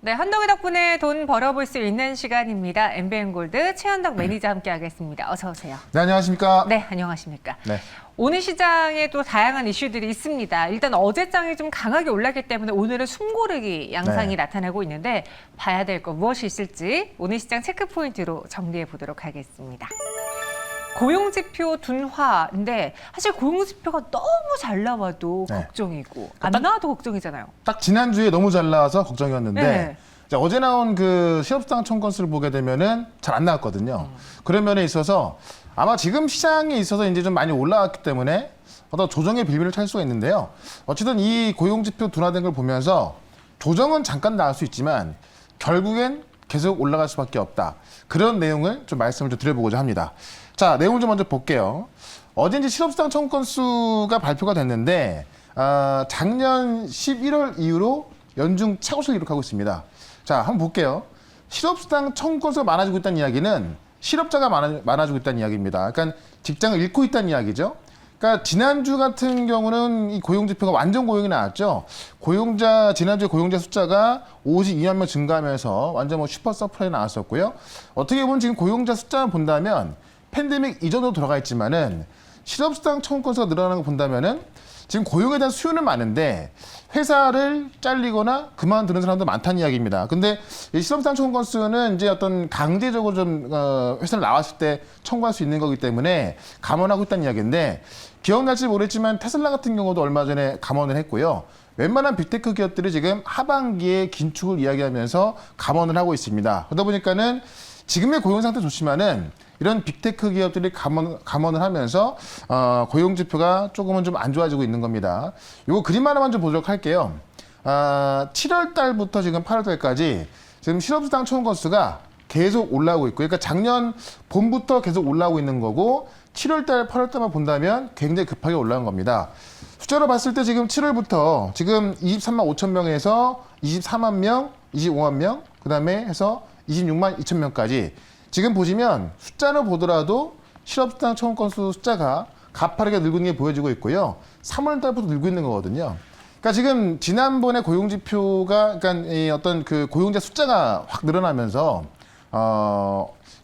네, 한동희 덕분에 돈 벌어볼 수 있는 시간입니다. MBN골드 최현덕 매니저 함께하겠습니다. 어서 오세요. 네, 안녕하십니까? 네, 안녕하십니까? 네. 오늘 시장에 또 다양한 이슈들이 있습니다. 일단 어제장이 좀 강하게 올랐기 때문에 오늘은 숨고르기 양상이 나타나고 있는데 봐야 될 거 무엇이 있을지 오늘 시장 체크 포인트로 정리해 보도록 하겠습니다. 고용지표 둔화인데 사실 고용지표가 너무 잘 나와도 걱정이고 안 나와도 걱정이잖아요. 딱 지난주에 너무 잘 나와서 걱정이었는데 네. 자, 어제 나온 그 실업수당 청건수를 보게 되면은 잘 안 나왔거든요. 그런 면에 있어서 아마 지금 시장에 있어서 이제 좀 많이 올라왔기 때문에 어떤 조정의 빌미를 찾을 수가 있는데요. 어쨌든 이 고용지표 둔화된 걸 보면서 조정은 잠깐 나올 수 있지만 결국엔 계속 올라갈 수밖에 없다. 그런 내용을 좀 말씀을 좀 드려보고자 합니다. 자, 내용을 좀 먼저 볼게요. 어제 이제 실업수당 청구 건수가 발표가 됐는데 작년 11월 이후로 연중 최고치를 기록하고 있습니다. 자, 한번 볼게요. 실업수당 청구 건수가 많아지고 있다는 이야기는 실업자가 많아지고 있다는 이야기입니다. 그러니까 직장을 잃고 있다는 이야기죠. 그러니까 지난주 같은 경우는 이 고용지표가 완전 고용이 나왔죠. 지난주에 고용자 숫자가 52만 명 증가하면서 완전 뭐 슈퍼 서프라이 나왔었고요. 어떻게 보면 지금 고용자 숫자만 본다면 팬데믹 이전으로 돌아가 있지만은 실업수당 청구 건수가 늘어나는 거 본다면은 지금 고용에 대한 수요는 많은데 회사를 잘리거나 그만두는 사람도 많다는 이야기입니다. 근데 이 실업수당 청구 건수는 이제 어떤 강제적으로 좀 회사를 나왔을 때 청구할 수 있는 거기 때문에 감원하고 있다는 이야기인데 기억날지 모르겠지만 테슬라 같은 경우도 얼마 전에 감원을 했고요. 웬만한 빅테크 기업들이 지금 하반기에 긴축을 이야기하면서 감원을 하고 있습니다. 그러다 보니까는 지금의 고용 상태 좋지만은 이런 빅테크 기업들이 감원을 하면서 고용 지표가 조금은 좀 안 좋아지고 있는 겁니다. 이거 그림 하나만 좀 보도록 할게요. 7월 달부터 지금 8월 달까지 지금 실업수당 청구 건수가 계속 올라오고 있고, 그러니까 작년 봄부터 계속 올라오고 있는 거고 7월 달, 8월 달만 본다면 굉장히 급하게 올라온 겁니다. 숫자로 봤을 때 지금 7월부터 지금 23만 5천 명에서 24만 명, 25만 명, 그 다음에 해서 26만 2천 명까지 지금 보시면 숫자로 보더라도 실업수당 청구 건수 숫자가 가파르게 늘고 있는 게 보여지고 있고요. 3월 달부터 늘고 있는 거거든요. 그러니까 지금 지난번에 고용지표가 그러니까 이 어떤 그 고용자 숫자가 확 늘어나면서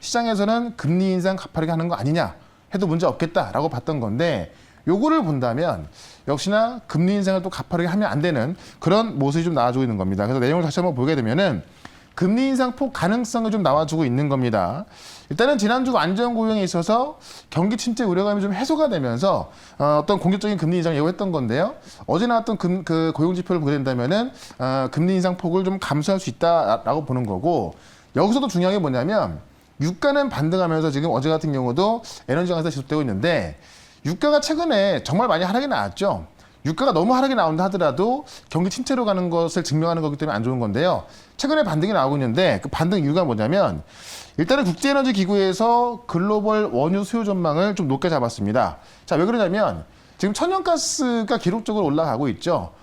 시장에서는 금리 인상 가파르게 하는 거 아니냐 해도 문제 없겠다라고 봤던 건데 요거를 본다면 역시나 금리 인상을 또 가파르게 하면 안 되는 그런 모습이 좀 나와주고 있는 겁니다. 그래서 내용을 다시 한번 보게 되면은 금리 인상 폭 가능성이 좀 나와주고 있는 겁니다. 일단은 지난주 안정 고용에 있어서 경기 침체 우려감이 좀 해소가 되면서 어떤 공격적인 금리 인상을 예고했던 건데요. 어제 나왔던 그 고용 지표를 보게 된다면은 금리 인상 폭을 좀 감수할 수 있다라고 보는 거고 여기서도 중요한 게 뭐냐면 유가는 반등하면서 지금 어제 같은 경우도 에너지 강세가 지속되고 있는데 유가가 최근에 정말 많이 하락이 나왔죠. 유가가 너무 하락이 나온다 하더라도 경기 침체로 가는 것을 증명하는 거기 때문에 안 좋은 건데요. 최근에 반등이 나오고 있는데 그 반등 이유가 뭐냐면 일단은 국제에너지기구에서 글로벌 원유 수요 전망을 좀 높게 잡았습니다. 자, 왜 그러냐면 지금 천연가스가 기록적으로 올라가고 있죠.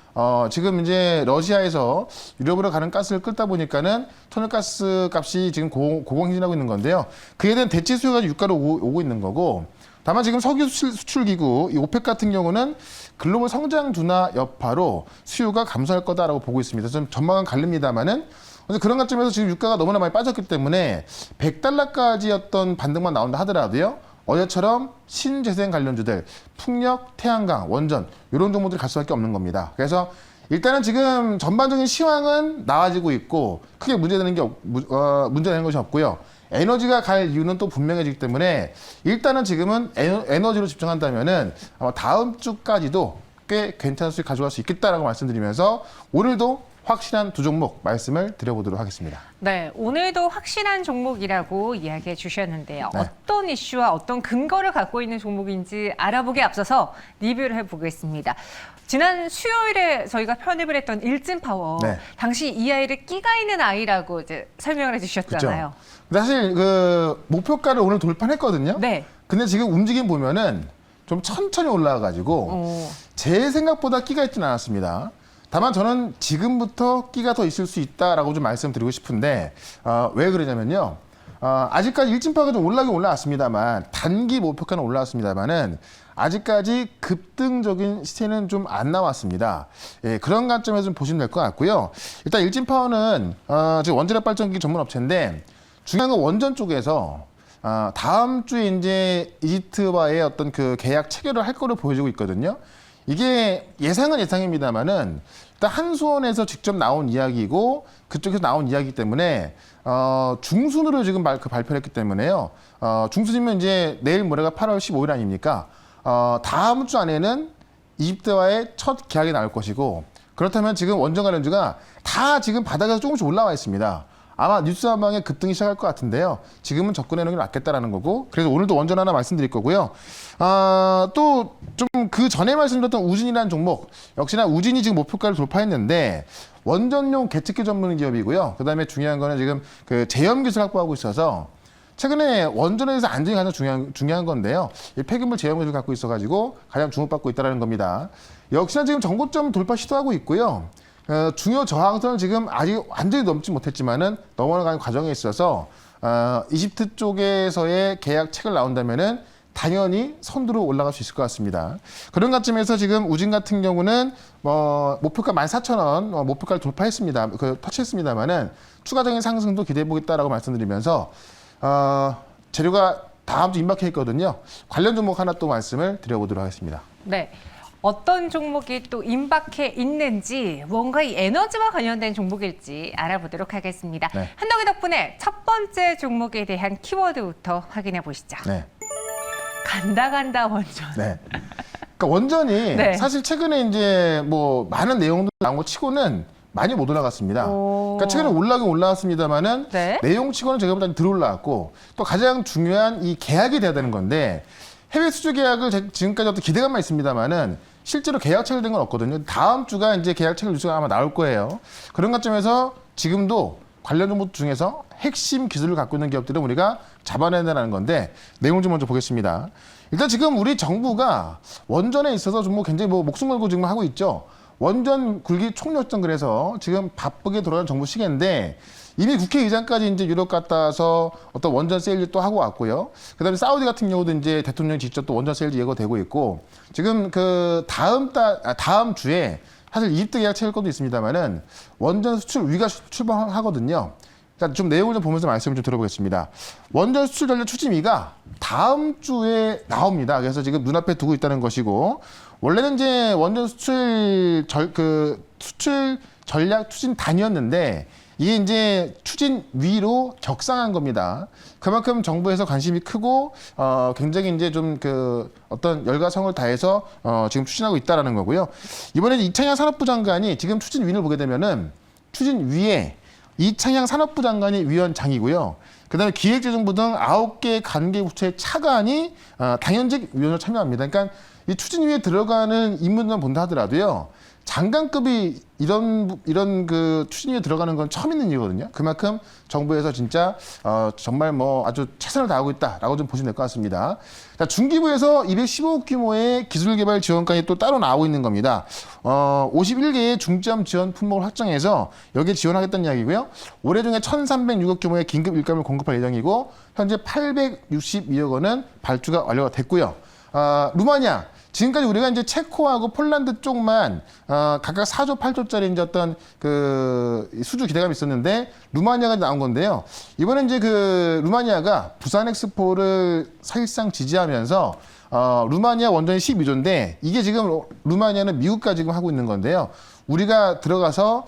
지금 이제 러시아에서 유럽으로 가는 가스를 끌다 보니까는 천연가스 값이 지금 고공행진하고 있는 건데요. 그에 대한 대체 수요가 유가로 오고 있는 거고 다만 지금 석유 수출기구, 이 오펙 같은 경우는 글로벌 성장 둔화 여파로 수요가 감소할 거다라고 보고 있습니다. 좀 전망은 갈립니다만은 그런 관점에서 지금 유가가 너무나 많이 빠졌기 때문에 100달러까지 어떤 반등만 나온다 하더라도요. 어제처럼 신재생 관련주들, 풍력, 태양광, 원전 이런 종목들이 갈 수밖에 없는 겁니다. 그래서 일단은 지금 전반적인 시황은 나아지고 있고 크게 문제되는 것이 없고요. 에너지가 갈 이유는 또 분명해지기 때문에 일단은 지금은 에너지로 집중한다면은 아마 다음 주까지도 꽤 괜찮은 수익 가져갈 수 있겠다라고 말씀드리면서 오늘도 확실한 두 종목 말씀을 드려보도록 하겠습니다. 네, 오늘도 확실한 종목이라고 이야기해 주셨는데요. 네. 어떤 이슈와 어떤 근거를 갖고 있는 종목인지 알아보기에 앞서서 리뷰를 해보겠습니다. 지난 수요일에 저희가 편입을 했던 일진파워, 당시 이 아이를 끼가 있는 아이라고 이제 설명을 해주셨잖아요. 그렇죠. 근데 사실 그 목표가를 오늘 돌파했거든요. 네. 근데 지금 움직임 보면은 좀 천천히 올라가가지고 제 생각보다 끼가 있지는 않았습니다. 다만 저는 지금부터 끼가 더 있을 수 있다라고 좀 말씀드리고 싶은데 왜 그러냐면요. 아직까지 일진파가 좀 올라긴 올라왔습니다만 단기 목표가는 올라왔습니다만은 아직까지 급등적인 시세는 좀 안 나왔습니다. 예, 그런 관점에서 좀 보시면 될 것 같고요. 일단 일진파워는 지금 원자력 발전기 전문 업체인데 중요한 건 원전 쪽에서 다음 주에 이제 이집트와의 어떤 그 계약 체결을 할 거로 보여지고 있거든요. 이게 예상은 예상입니다만은 일단 한수원에서 직접 나온 이야기고 그쪽에서 나온 이야기이기 때문에 중순으로 지금 발표를 했기 때문에요. 중순이면 이제 내일 모레가 8월 15일 아닙니까? 다음 주 안에는 이집트와의 첫 계약이 나올 것이고 그렇다면 지금 원전 관련주가 다 지금 바닥에서 조금씩 올라와 있습니다. 아마 뉴스 한 방에 급등이 시작할 것 같은데요. 지금은 접근해놓는 게 낫겠다라는 거고 그래서 오늘도 원전 하나 말씀드릴 거고요. 또 좀 그 전에 말씀드렸던 우진이라는 종목 역시나 우진이 지금 목표가를 돌파했는데 원전용 계측기 전문 기업이고요. 그다음에 중요한 거는 지금 그 제염 기술 확보하고 있어서 최근에 원전에 대해서 안전이 가장 중요한 건데요. 이 폐기물 제염 기술 갖고 있어가지고 가장 주목받고 있다는 겁니다. 역시나 지금 정고점 돌파 시도하고 있고요. 중요 저항선을 지금 아직 완전히 넘지 못했지만은 넘어가는 과정에 있어서 이집트 쪽에서의 계약 책을 나온다면은 당연히 선두로 올라갈 수 있을 것 같습니다. 그런 관점에서 지금 우진 같은 경우는 목표가 14,000원 목표가를 돌파했습니다. 터치했습니다만은 추가적인 상승도 기대해 보겠다라고 말씀드리면서 재료가 다음 주 임박해 있거든요. 관련 종목 하나 또 말씀을 드려보도록 하겠습니다. 네. 어떤 종목이 또 임박해 있는지 뭔가 이 에너지와 관련된 종목일지 알아보도록 하겠습니다. 네. 한덕기 덕분에 첫 번째 종목에 대한 키워드부터 확인해 보시죠. 네. 간다 원전. 네. 그러니까 원전이 네. 사실 최근에 이제 뭐 많은 내용도 나온 거 치고는 많이 못 올라갔습니다. 그러니까 최근에 올라가긴 올라왔습니다만은 네. 내용치고는 제가 보다 덜 올라왔고 또 가장 중요한 이 계약이 돼야 되는 건데 해외 수주 계약을 지금까지 어떤 기대감만 있습니다만은 실제로 계약 체결된 건 없거든요. 다음 주가 이제 계약 체결 뉴스가 아마 나올 거예요. 그런 관점에서 지금도 관련 정보 중에서 핵심 기술을 갖고 있는 기업들은 우리가 잡아내야 된다는 건데 내용 좀 먼저 보겠습니다. 일단 지금 우리 정부가 원전에 있어서 좀 뭐 굉장히 뭐 목숨 걸고 지금 하고 있죠. 원전 굴기 총력전 그래서 지금 바쁘게 돌아가는 정부 시기인데 이미 국회의장까지 이제 유럽 갔다 와서 어떤 원전 세일즈 또 하고 왔고요. 그다음에 사우디 같은 경우도 이제 대통령이 직접 또 원전 세일즈 예고되고 있고 지금 그 다음 주에 사실 이집트 계약 체결 것도 있습니다만은 원전 수출 위가 출범하거든요. 자, 좀 내용을 좀 보면서 말씀을 좀 들어보겠습니다. 원전 수출 전략 추진위가 다음 주에 나옵니다. 그래서 지금 눈앞에 두고 있다는 것이고 원래는 이제 원전 수출 전략 추진단이었는데 이게 이제 추진위로 격상한 겁니다. 그만큼 정부에서 관심이 크고 굉장히 이제 좀 그 어떤 열과성을 다해서 지금 추진하고 있다라는 거고요. 이번에 이창양 산업부 장관이 지금 추진위를 보게 되면은 추진위에 이창양 산업부 장관이 위원장이고요. 그다음에 기획재정부 등 9개 관계 부처의 차관이 당연직 위원으로 참여합니다. 그러니까 이 추진위에 들어가는 인물만 본다 하더라도요. 장관급이 이런 그 추진위에 들어가는 건 처음 있는 일이거든요. 그만큼 정부에서 진짜 정말 뭐 아주 최선을 다하고 있다라고 좀 보시면 될 것 같습니다. 자, 중기부에서 215억 규모의 기술개발 지원관이 또 따로 나오고 있는 겁니다. 51개의 중점 지원 품목을 확정해서 여기에 지원하겠다는 이야기고요. 올해 중에 1,306억 규모의 긴급 일감을 공급할 예정이고 현재 862억 원은 발주가 완료가 됐고요. 루마니아 지금까지 우리가 이제 체코하고 폴란드 쪽만 각각 4조, 8조짜리 이제 어떤 그 수주 기대감이 있었는데 루마니아가 나온 건데요. 이번에 이제 그 루마니아가 부산 엑스포를 사실상 지지하면서 루마니아 원전이 12조인데 이게 지금 루마니아는 미국과 지금 하고 있는 건데요. 우리가 들어가서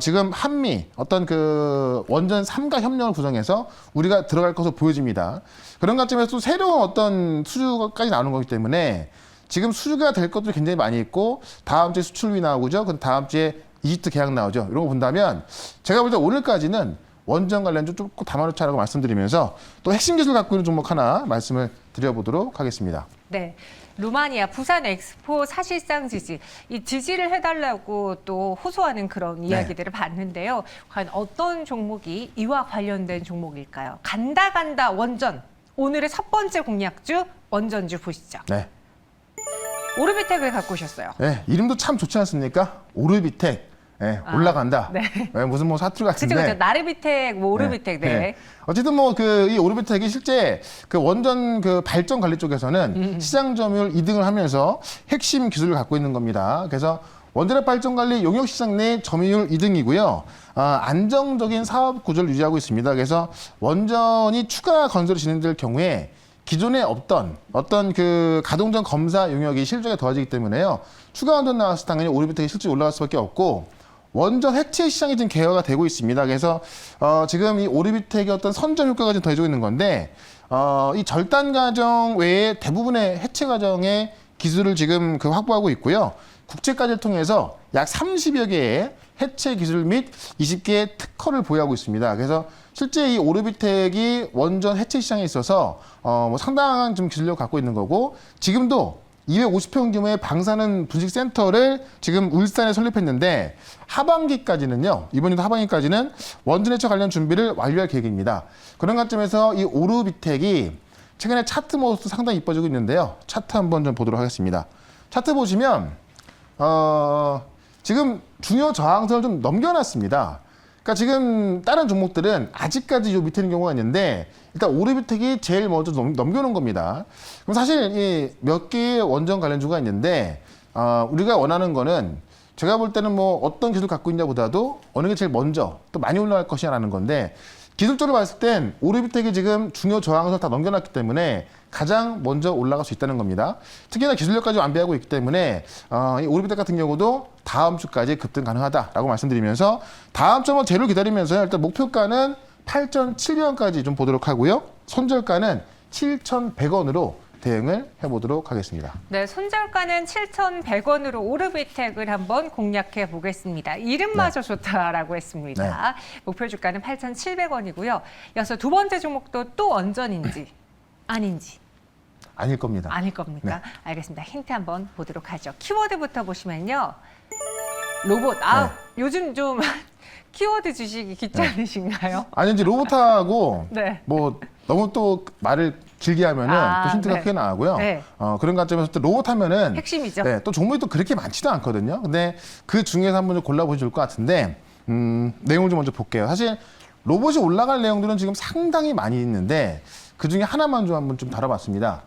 지금 한미 어떤 그 원전 3가 협력을 구성해서 우리가 들어갈 것으로 보여집니다. 그런 관점에서 또 새로운 어떤 수주까지 나오는 거기 때문에 지금 수주가 될 것들이 굉장히 많이 있고 다음 주에 수출비 나오고죠. 그 다음 주에 이집트 계약 나오죠. 이런 거 본다면 제가 볼 때 오늘까지는 원전 관련주 조금 담아놓자라고 말씀드리면서 또 핵심 기술 갖고 있는 종목 하나 말씀을 드려보도록 하겠습니다. 네. 루마니아 부산 엑스포 사실상 지지, 이 지지를 해달라고 또 호소하는 그런 이야기들을 봤는데요. 과연 어떤 종목이 이와 관련된 종목일까요? 간다 원전. 오늘의 첫 번째 공략주 원전주 보시죠. 네. 오르비텍을 갖고 오셨어요. 네, 이름도 참 좋지 않습니까? 오르비텍. 올라간다. 네. 무슨 뭐 사투리 같은데. 그렇죠. 나르비텍, 뭐 오르비텍. 네. 어쨌든 뭐 이 오르비텍이 실제 그 원전 그 발전 관리 쪽에서는 시장 점유율 2등을 하면서 핵심 기술을 갖고 있는 겁니다. 그래서 원자력 발전 관리 용역 시장 내 점유율 2등이고요. 안정적인 사업 구조를 유지하고 있습니다. 그래서 원전이 추가 건설이 진행될 경우에 기존에 없던 어떤 그 가동전 검사 용역이 실적에 더해지기 때문에요. 추가 원전 나왔을 때 당연히 오르비텍이 실적이 올라갈 수밖에 없고 원전 해체 시장이 지금 개화가 되고 있습니다. 그래서 지금 이 오르비텍의 어떤 선점 효과가 좀 더해지고 있는 건데 이 절단 과정 외에 대부분의 해체 과정의 기술을 지금 확보하고 있고요. 국제까지를 통해서 약 30여 개의 해체 기술 및 20개의 특허를 보유하고 있습니다. 그래서 실제 이 오르비텍이 원전 해체 시장에 있어서 뭐 상당한 좀 기술력을 갖고 있는 거고 지금도 250평 규모의 방사능 분식 센터를 지금 울산에 설립했는데 하반기까지는요. 이번 연도 하반기까지는 원전 해체 관련 준비를 완료할 계획입니다. 그런 관점에서 이 오르비텍이 최근에 차트 모습도 상당히 이뻐지고 있는데요. 차트 한번 좀 보도록 하겠습니다. 차트 보시면 지금 중요 저항선을 좀 넘겨놨습니다. 그러니까 지금 다른 종목들은 아직까지 요 밑에 있는 경우가 있는데 일단 오르비텍이 제일 먼저 넘겨놓은 겁니다. 그럼 사실 이 몇 개의 원전 관련주가 있는데 우리가 원하는 거는 제가 볼 때는 뭐 어떤 기술 갖고 있냐보다도 어느 게 제일 먼저 또 많이 올라갈 것이냐라는 건데 기술적으로 봤을 땐 오르비텍이 지금 중요 저항선을 다 넘겨놨기 때문에 가장 먼저 올라갈 수 있다는 겁니다. 특히나 기술력까지 완비하고 있기 때문에 이 오르비텍 같은 경우도 다음 주까지 급등 가능하다라고 말씀드리면서 다음 주 한번 재료를 기다리면서 일단 목표가는 8,700원까지 좀 보도록 하고요. 손절가는 7,100원으로 대응을 해보도록 하겠습니다. 네, 손절가는 7,100원으로 오르비텍을 한번 공략해 보겠습니다. 이름마저 좋다라고 했습니다. 목표 주가는 8,700원이고요. 이어서 두 번째 종목도 또 원전인지 아닌지. 아닐 겁니다. 아닐 겁니까? 알겠습니다. 힌트 한번 보도록 하죠. 키워드부터 보시면요. 로봇. 요즘 좀 키워드 주식이 귀찮으신가요? 아니 이제 로봇하고 네. 뭐 너무 또 말을 길게 하면은 또 힌트가 크게 나가고요. 네. 그런 관점에서 또 로봇 하면은 핵심이죠. 또 종목이 또 그렇게 많지도 않거든요. 근데 그 중에서 한번 좀 골라보시면 좋을 것 같은데 내용을 좀 먼저 볼게요. 사실 로봇이 올라갈 내용들은 지금 상당히 많이 있는데 그 중에 하나만 좀 한번 좀 다뤄봤습니다.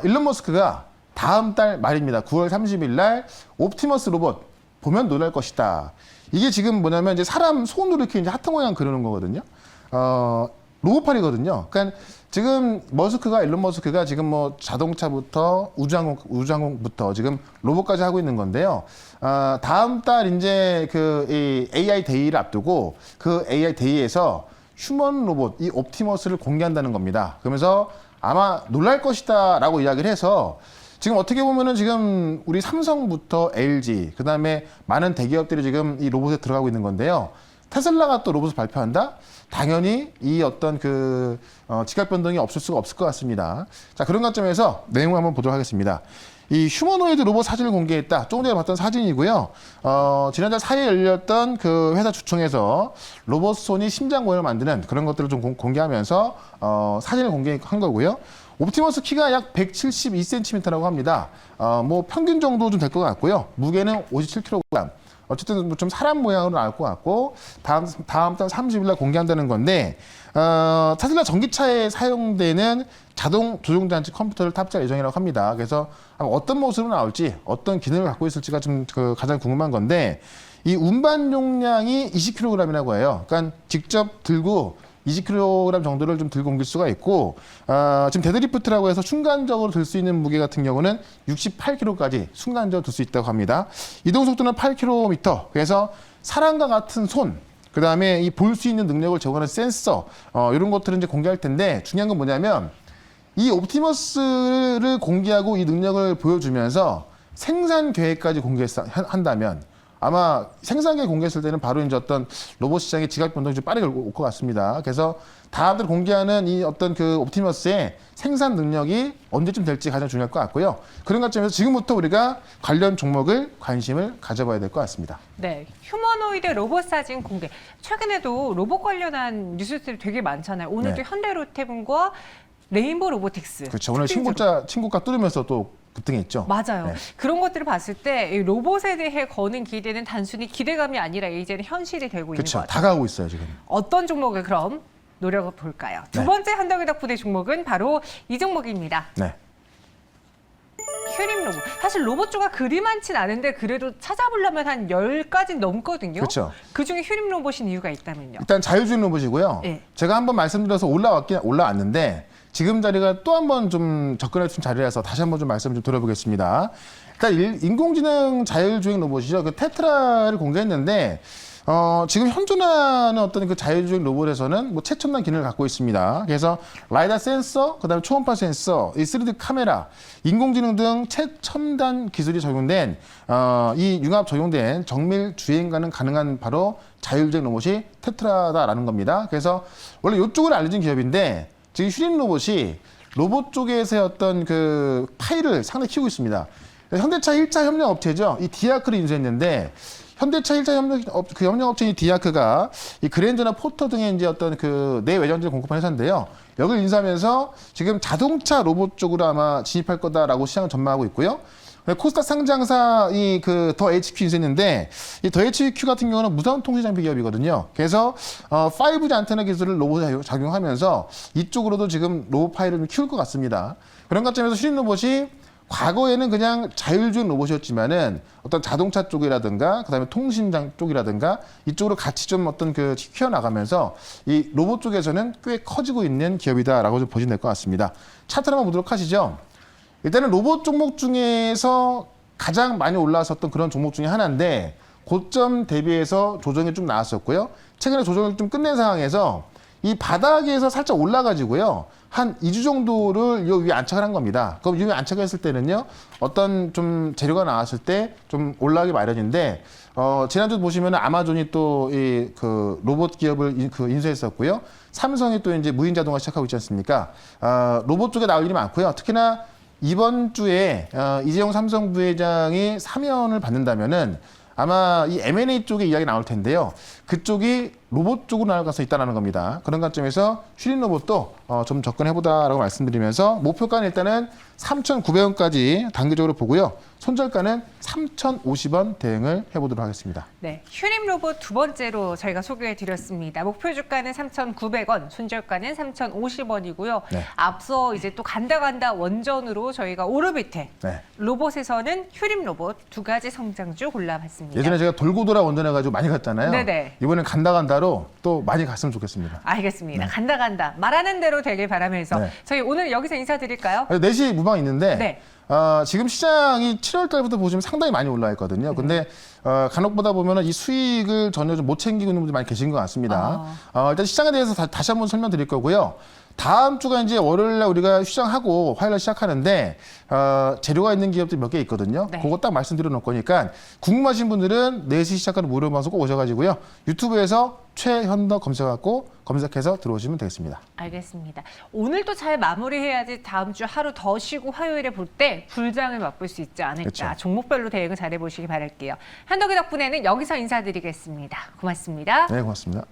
일론 머스크가 다음 달 말입니다. 9월 30일 날 옵티머스 로봇 보면 놀랄 것이다. 이게 지금 뭐냐면 이제 사람 손으로 이렇게 이제 하트 모양 그리는 거거든요. 로봇팔이거든요. 그러니까 지금 일론 머스크가 지금 뭐 자동차부터 우주항공부터 지금 로봇까지 하고 있는 건데요. 다음 달 이제 이 AI 데이를 앞두고 그 AI 데이에서 휴먼 로봇 이 옵티머스를 공개한다는 겁니다. 그러면서 아마 놀랄 것이다라고 이야기를 해서 지금 어떻게 보면은 지금 우리 삼성부터 LG 그다음에 많은 대기업들이 지금 이 로봇에 들어가고 있는 건데요. 테슬라가 또 로봇을 발표한다? 당연히 이 어떤 지각 변동이 없을 수가 없을 것 같습니다. 자, 그런 관점에서 내용을 한번 보도록 하겠습니다. 이 휴머노이드 로봇 사진을 공개했다. 조금 전에 봤던 사진이고요. 지난달 4일에 열렸던 그 회사 주총에서 로봇 손이 심장 모양을 만드는 그런 것들을 좀 공개하면서 사진을 공개한 거고요. 옵티머스 키가 약 172cm라고 합니다. 뭐 평균 정도 좀 될 것 같고요. 무게는 57kg. 어쨌든 뭐 좀 사람 모양으로 나올 것 같고 다음 달 30일 날 공개한다는 건데 테슬라 전기차에 사용되는 자동 조종장치 컴퓨터를 탑재할 예정이라고 합니다. 그래서 어떤 모습으로 나올지 어떤 기능을 갖고 있을지가 좀 가장 궁금한 건데 이 운반 용량이 20kg이라고 해요. 그러니까 직접 들고 20kg 정도를 좀 들고 옮길 수가 있고 지금 데드리프트라고 해서 순간적으로 들 수 있는 무게 같은 경우는 68kg까지 순간적으로 들 수 있다고 합니다. 이동 속도는 8km. 그래서 사람과 같은 손, 그 다음에 이 볼 수 있는 능력을 제공하는 센서 이런 것들은 이제 공개할 텐데 중요한 건 뭐냐면 이 옵티머스를 공개하고 이 능력을 보여주면서 생산 계획까지 공개한다면 아마 생산계 공개했을 때는 바로 이제 어떤 로봇 시장의 지각 변동이 좀 빠르게 올 것 같습니다. 그래서 다음들 공개하는 이 어떤 그 옵티머스의 생산 능력이 언제쯤 될지 가장 중요할 것 같고요. 그런 관점에서 지금부터 우리가 관련 종목을 관심을 가져봐야 될 것 같습니다. 네, 휴머노이드 로봇 사진 공개. 최근에도 로봇 관련한 뉴스들이 되게 많잖아요. 오늘도 현대로템과 레인보 로보틱스. 그렇죠. 오늘 특징적으로. 친구가 뚫으면서 또 급등했죠. 맞아요. 네. 그런 것들을 봤을 때 이 로봇에 대해 거는 기대는 단순히 기대감이 아니라 이제는 현실이 되고 있는 것 그렇죠. 같아요. 다가오고 있어요 지금. 어떤 종목을 그럼 노려볼까요? 볼까요? 두 네. 번째 한덕이 덕분의 종목은 바로 이 종목입니다. 네. 휴림 로봇. 사실 로봇주가 그리 많진 않은데 그래도 찾아보려면 한 10가지 넘거든요. 그렇죠. 그중에 휴림 로봇인 이유가 있다면요. 일단 자율주행 로봇이고요. 네. 제가 한번 말씀드려서 올라왔는데 지금 자리가 또 한번 좀 접근할 수 있는 자리라서 다시 한번 좀 말씀 좀 드려보겠습니다. 일단 인공지능 자율주행 로봇이죠. 그 테트라를 공개했는데 지금 현존하는 어떤 그 자율주행 로봇에서는 뭐 최첨단 기능을 갖고 있습니다. 그래서 라이다 센서, 그다음에 초음파 센서, 이 3D 카메라, 인공지능 등 최첨단 기술이 적용된 이 융합 적용된 정밀 주행가는 가능한 바로 자율주행 로봇이 테트라다라는 겁니다. 그래서 원래 이쪽으로 알려진 기업인데 지금 휴림 로봇이 로봇 쪽에서의 어떤 그 파일을 상당히 키우고 있습니다. 현대차 1차 협력업체죠. 이 디아크를 인수했는데 현대차 1차 협력업체인 디아크가 이 그랜저나 포터 등의 이제 어떤 그 내외장재를 공급한 회사인데요. 여기를 인수하면서 지금 자동차 로봇 쪽으로 아마 진입할 거다라고 시장을 전망하고 있고요. 코스닥 상장사 이 그 더 HQ 인수했는데 이 더 HQ 같은 경우는 무선 통신 장비 기업이거든요. 그래서 5G 안테나 기술을 로봇에 적용하면서 이쪽으로도 지금 로봇 파일을 좀 키울 것 같습니다. 그런 관점에서 휴림 로봇이 과거에는 그냥 자율주행 로봇이었지만은 어떤 자동차 쪽이라든가 그다음에 통신장 쪽이라든가 이쪽으로 같이 좀 어떤 그 키워나가면서 이 로봇 쪽에서는 꽤 커지고 있는 기업이다라고 좀 보시면 될 것 같습니다. 차트 한번 보도록 하시죠. 일단은 로봇 종목 중에서 가장 많이 올라왔었던 그런 종목 중에 하나인데 고점 대비해서 조정이 좀 나왔었고요. 최근에 조정을 좀 끝낸 상황에서 이 바닥에서 살짝 올라가지고요. 한 2주 정도를 요 위에 안착을 한 겁니다. 그럼 이 위에 안착했을 때는요. 어떤 좀 재료가 나왔을 때 좀 올라가기 마련인데 지난주 보시면 아마존이 또 이 그 로봇 기업을 인수했었고요. 삼성이 또 이제 무인 자동화 시작하고 있지 않습니까? 로봇 쪽에 나올 일이 많고요. 특히나 이번 주에 이재용 삼성 부회장이 사면을 받는다면은 아마 이 M&A 쪽에 이야기 나올 텐데요. 그쪽이 로봇 쪽으로 나갈 가능성이 있다는 겁니다. 그런 관점에서 휴림 로봇도 좀 접근해보다라고 말씀드리면서 목표가는 일단은 3,900원까지 단기적으로 보고요. 손절가는 3,050원 대응을 해보도록 하겠습니다. 네, 휴림 로봇 두 번째로 저희가 소개해드렸습니다. 목표 주가는 3,900원, 손절가는 3,050원이고요. 네. 앞서 이제 또 간다 원전으로 저희가 오르비테 네. 로봇에서는 휴림 로봇 두 가지 성장주 골라봤습니다. 예전에 제가 돌고 돌아 원전해가지고 많이 갔잖아요. 네네. 이번엔 간다로 또 많이 갔으면 좋겠습니다. 알겠습니다. 간다. 말하는 대로 되길 바라면서 네. 저희 오늘 여기서 인사드릴까요? 4시 무방 있는데 네. 지금 시장이 7월 달부터 보시면 상당히 많이 올라 있거든요. 근데 간혹 보다 보면 이 수익을 전혀 좀 못 챙기고 있는 분들이 많이 계신 것 같습니다. 일단 시장에 대해서 다시 한번 설명드릴 거고요. 다음 주가 이제 월요일날 우리가 휴장하고 화요일날 시작하는데 재료가 있는 기업들이 몇 개 있거든요. 네. 그거 딱 말씀드려 놓을 거니까 궁금하신 분들은 4시 시작하는 무료 방송 꼭 오셔가지고요. 유튜브에서 최현덕 검색해서 들어오시면 되겠습니다. 알겠습니다. 오늘 또 잘 마무리해야지 다음 주 하루 더 쉬고 화요일에 볼 때 불장을 맛볼 수 있지 않을까. 그렇죠. 종목별로 대응을 잘해보시기 바랄게요. 한덕이 덕분에는 여기서 인사드리겠습니다. 고맙습니다. 네, 고맙습니다.